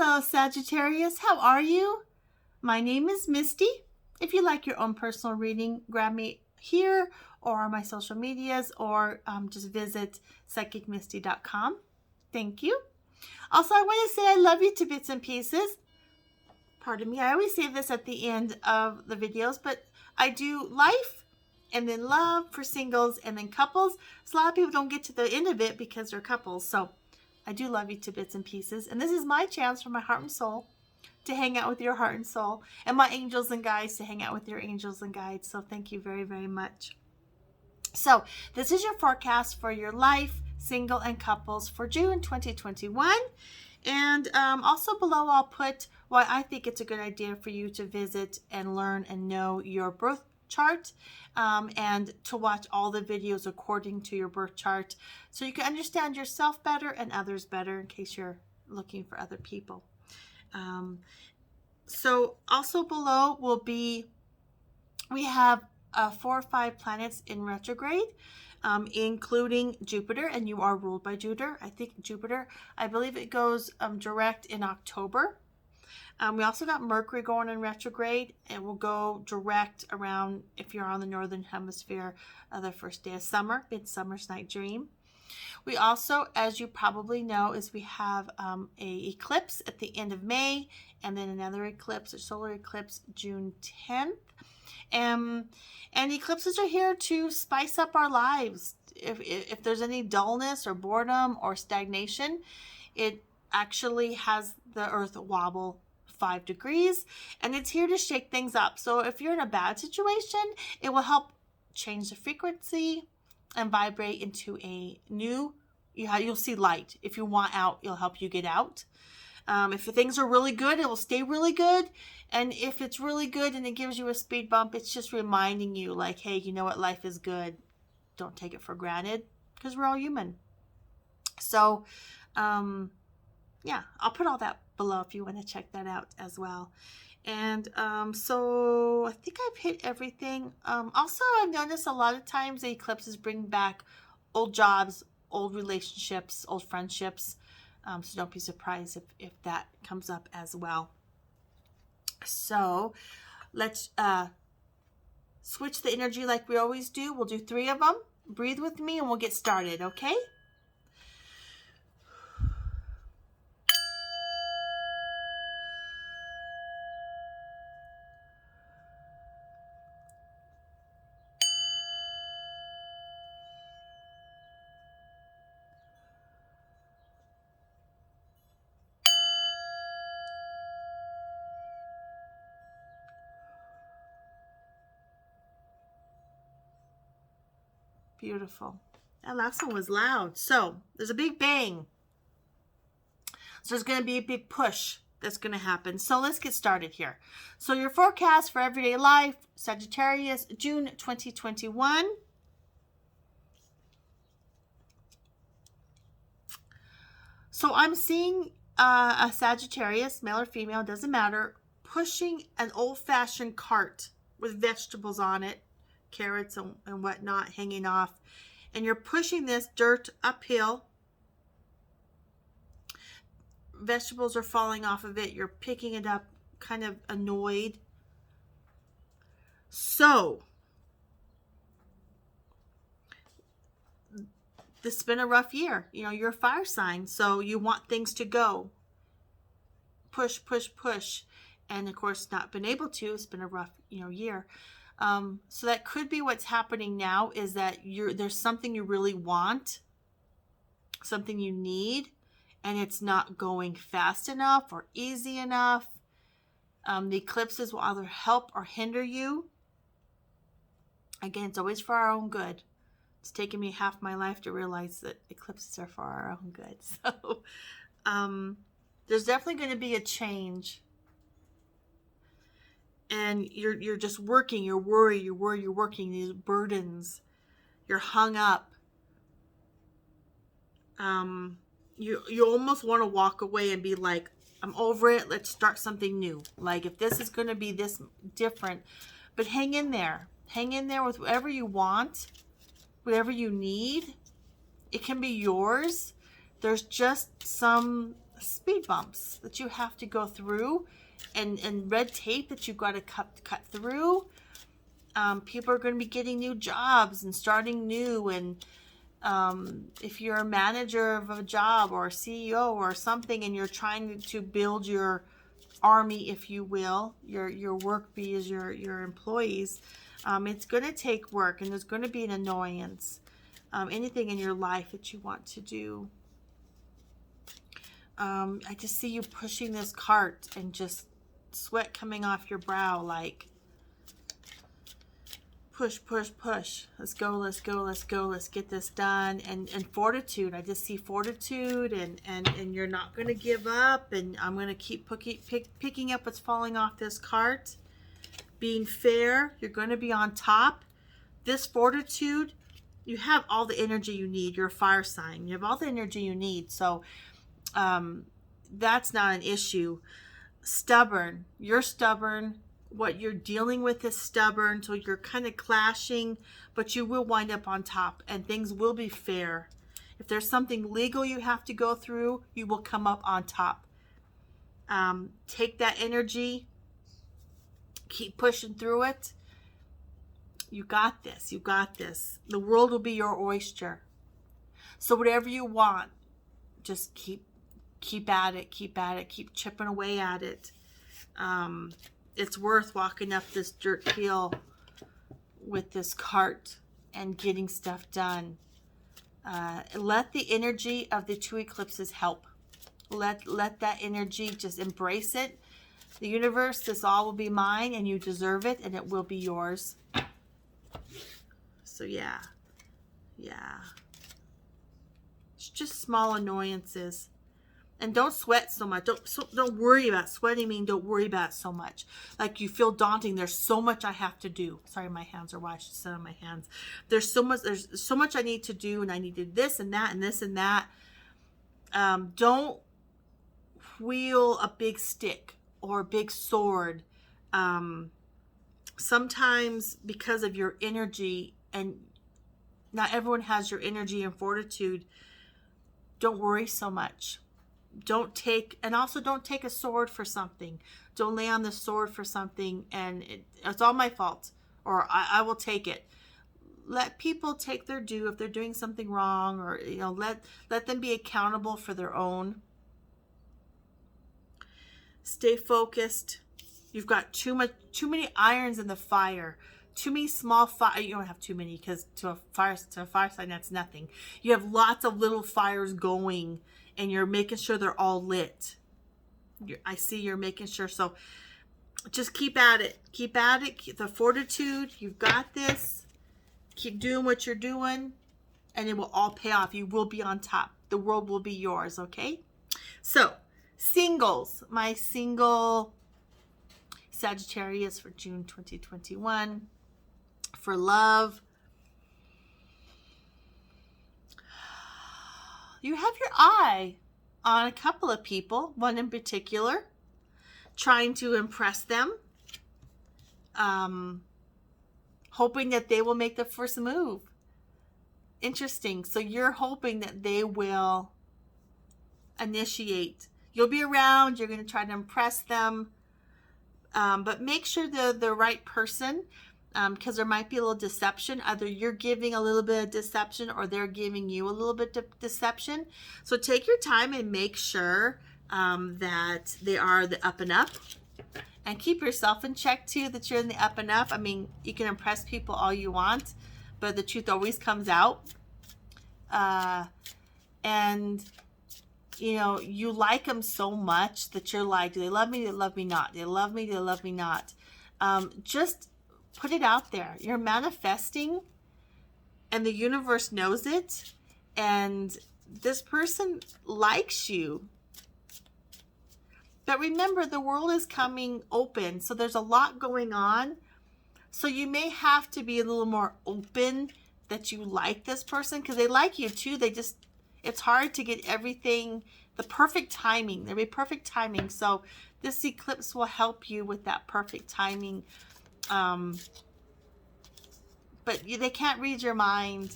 Hello, Sagittarius. How are you? My name is Misty. If you like your own personal reading, grab me here or on my social medias, or just visit psychicmisty.com. Thank you. Also, I want to say I love you to bits and pieces. Pardon me, I always say this at the end of the videos, but I do life and then love for singles and then couples. So a lot of people don't get to the end of it because they're couples. So I do love you to bits and pieces. And this is my chance for my heart and soul to hang out with your heart and soul, and my angels and guides to hang out with your angels and guides. So thank you very, very much. So this is your forecast for your life, single and couples for June 2021. And also below I'll put why I think it's a good idea for you to visit and learn and know your birth chart, and to watch all the videos according to your birth chart so you can understand yourself better and others better in case you're looking for other people. So also below will be, we have 4 or 5 planets in retrograde, including Jupiter, and you are ruled by Jupiter. I believe it goes direct in October. We also got Mercury going in retrograde, and will go direct around, if you're on the northern hemisphere, the first day of summer, Midsummer's Night Dream. We also, as you probably know, is we have a eclipse at the end of May, and then another eclipse, a solar eclipse, June 10th. And eclipses are here to spice up our lives. If there's any dullness or boredom or stagnation, it actually has the earth wobble 5 degrees, and it's here to shake things up. So if you're in a bad situation, it will help change the frequency and vibrate into a new, you'll see light. If you want out, it'll help you get out. If things are really good, it will stay really good. And if it's really good and it gives you a speed bump, it's just reminding you like, hey, you know what? Life is good. Don't take it for granted, because we're all human. So, yeah, I'll put all that below if you want to check that out as well. And so I think I've hit everything. Also, I've noticed a lot of times the eclipses bring back old jobs, old relationships, old friendships. So don't be surprised if that comes up as well. So let's switch the energy like we always do. We'll do 3 of them. Breathe with me and we'll get started, okay? Beautiful. That last one was loud. So there's a big bang. So there's going to be a big push that's going to happen. So let's get started here. So your forecast for everyday life, Sagittarius, June 2021. So I'm seeing a Sagittarius, male or female, doesn't matter, pushing an old-fashioned cart with vegetables on it, carrots and whatnot hanging off, and you're pushing this dirt uphill. Vegetables are falling off of it. You're picking it up, kind of annoyed. So this has been a rough year. You know, you're a fire sign, so you want things to go. Push, push, push. And of course, not been able to. It's been a rough, year. So that could be what's happening now, is that there's something you really want, something you need, and it's not going fast enough or easy enough. The eclipses will either help or hinder you. Again, it's always for our own good. It's taken me half my life to realize that eclipses are for our own good. So there's definitely going to be a change. And you're just working, you're worried, you're working these burdens. You're hung up. You almost want to walk away and be like, I'm over it. Let's start something new. Like, if this is going to be this different, but hang in there. Hang in there with whatever you want, whatever you need. It can be yours. There's just some speed bumps that you have to go through, and red tape that you've got to cut through. People are going to be getting new jobs and starting new, and if you're a manager of a job or a CEO or something, and you're trying to build your army, if you will, your work bees, your employees, it's going to take work, and there's going to be an annoyance. Anything in your life that you want to do. I just see you pushing this cart and just sweat coming off your brow, like push, push, push. Let's go, let's go, let's go. Let's get this done. And fortitude. I just see fortitude, and you're not going to give up. And I'm going to keep picking up what's falling off this cart. Being fair. You're going to be on top. This fortitude, you have all the energy you need. You're a fire sign. You have all the energy you need. So that's not an issue. Stubborn. You're stubborn. What you're dealing with is stubborn, so you're kind of clashing, but you will wind up on top, and things will be fair. If there's something legal you have to go through, you will come up on top. Take that energy, keep pushing through it. You got this. You got this. The world will be your oyster. So whatever you want, just keep at it, keep at it, keep chipping away at it. It's worth walking up this dirt hill with this cart and getting stuff done. Let the energy of the 2 eclipses help. Let that energy, just embrace it. The universe, this all will be mine, and you deserve it, and it will be yours. So yeah. It's just small annoyances. And don't sweat so much. Don't worry about sweating. Don't worry about it so much. Like you feel daunting. There's so much I have to do. Sorry, my hands are why I should sit on my hands. There's so much I need to do, and I need to do this and that and this and that. Don't wield a big stick or a big sword. Sometimes because of your energy, and not everyone has your energy and fortitude, don't worry so much. Don't take a sword for something. Don't lay on the sword for something and it's all my fault, or I will take it. Let people take their due if they're doing something wrong, or let them be accountable for their own. Stay focused. You've got too many irons in the fire. Too many small fire. You don't have too many, because to a fire sign, that's nothing. You have lots of little fires going, and you're making sure they're all lit. I see you're making sure. So just keep at it. Keep at it. Keep the fortitude. You've got this. Keep doing what you're doing, and it will all pay off. You will be on top. The world will be yours, okay? So, singles. My single Sagittarius for June 2021. For love, you have your eye on a couple of people, one in particular, trying to impress them, hoping that they will make the first move. Interesting. So you're hoping that they will initiate. You'll be around. You're going to try to impress them, but make sure they're the right person. Because there might be a little deception. Either you're giving a little bit of deception, or they're giving you a little bit of deception. So take your time and make sure that they are the up and up. And keep yourself in check too, that you're in the up and up. I mean, you can impress people all you want, but the truth always comes out. And you like them so much that you're like, do they love me? Do they love me not? Do they love me? Do they love me not? Just put it out there. You're manifesting, and the universe knows it, and this person likes you. But remember, the world is coming open, so there's a lot going on. So you may have to be a little more open that you like this person, because they like you too. It's hard to get everything, the perfect timing. There'll be perfect timing. So this eclipse will help you with that perfect timing. But they can't read your mind.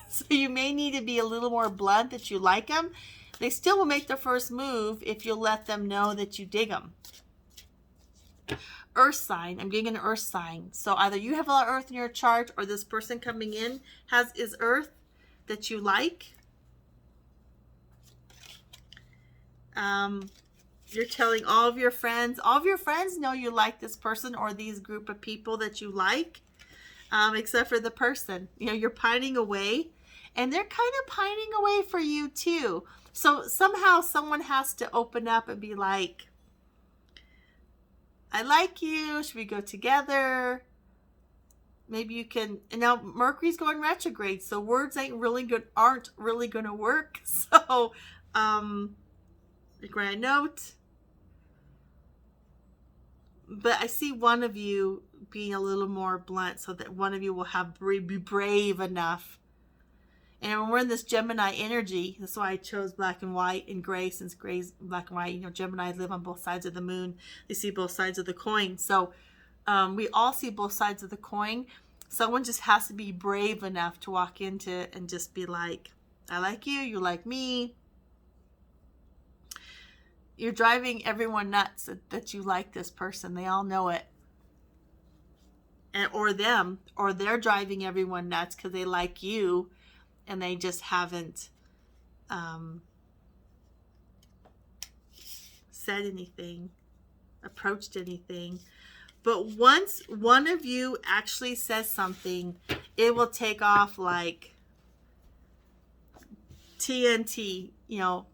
So you may need to be a little more blunt that you like them, They still will make their first move if you'll let them know that you dig them. Earth sign. I'm getting an earth sign. So either you have a lot of earth in your chart, or this person coming in is earth that you like. You're telling all of your friends know you like this person or these group of people that you like, except for the person. You know, you're pining away, and they're kind of pining away for you too. So somehow someone has to open up and be like, I like you. Should we go together? Maybe you can. And now Mercury's going retrograde, so words aren't really going to work. So, a grand note. But I see one of you being a little more blunt, so that one of you will be brave enough. And when we're in this Gemini energy, that's why I chose black and white and gray, since gray's black and white. You know, Gemini live on both sides of the moon. They see both sides of the coin. So we all see both sides of the coin. Someone just has to be brave enough to walk into it and just be like, I like you, you like me. You're driving everyone nuts that you like this person. They all know it. Or they're driving everyone nuts because they like you, and they just haven't said anything, approached anything. But once one of you actually says something, it will take off like TNT. You know,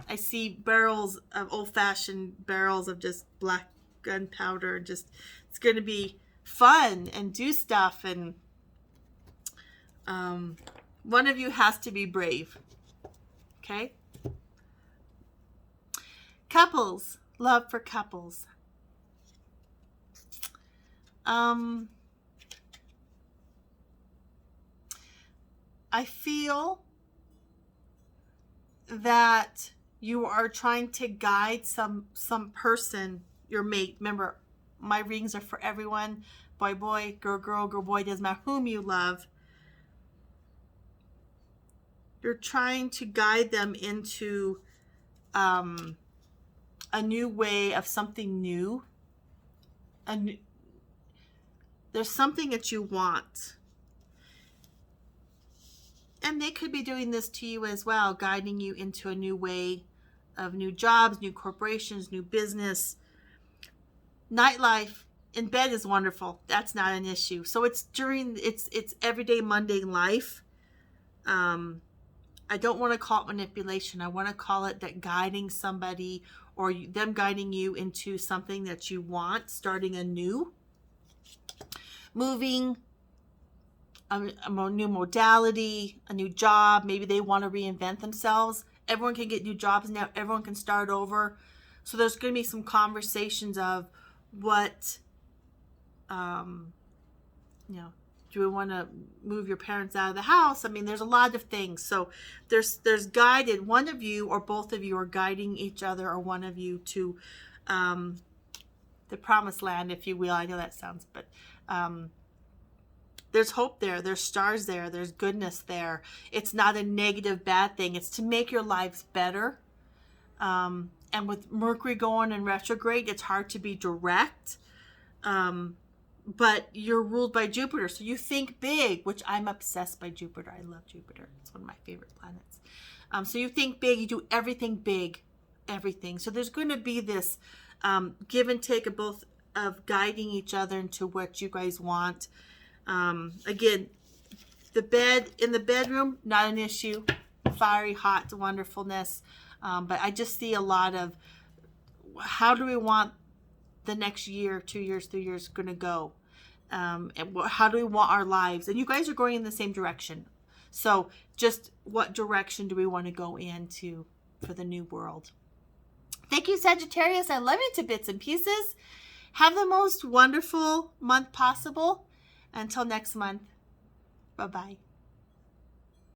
I see barrels of old-fashioned barrels of just black gunpowder. Just, it's going to be fun and do stuff. And one of you has to be brave. Okay? Couples. Love for couples. I feel that you are trying to guide some person, your mate. Remember, my readings are for everyone. Boy, boy, girl, girl, girl, boy. Doesn't matter whom you love. You're trying to guide them into a new way of something new. There's something that you want. And they could be doing this to you as well, guiding you into a new way of new jobs, new corporations, new business. Nightlife in bed is wonderful. That's not an issue. So it's everyday mundane life. I don't want to call it manipulation. I want to call it that guiding somebody, or them guiding you into something that you want, starting anew, moving, a new modality, a new job. Maybe they want to reinvent themselves. Everyone can get new jobs now. Everyone can start over. So there's going to be some conversations of what, do we want to move your parents out of the house? I mean, there's a lot of things. So there's guided, one of you or both of you are guiding each other, or one of you to the promised land, if you will. I know that sounds, but there's hope there. There's stars there. There's goodness there. It's not a negative, bad thing. It's to make your lives better. And with Mercury going in retrograde, it's hard to be direct. But you're ruled by Jupiter. So you think big, which I'm obsessed by Jupiter. I love Jupiter. It's one of my favorite planets. So you think big. You do everything big. Everything. So there's going to be this give and take of both, of guiding each other into what you guys want. Again, in the bedroom, not an issue. Fiery, hot wonderfulness. But I just see a lot of, how do we want the next year, 2 years, 3 years going to go? And how do we want our lives? And you guys are going in the same direction. So just what direction do we want to go into for the new world? Thank you, Sagittarius. I love you to bits and pieces. Have the most wonderful month possible. Until next month. Bye-bye.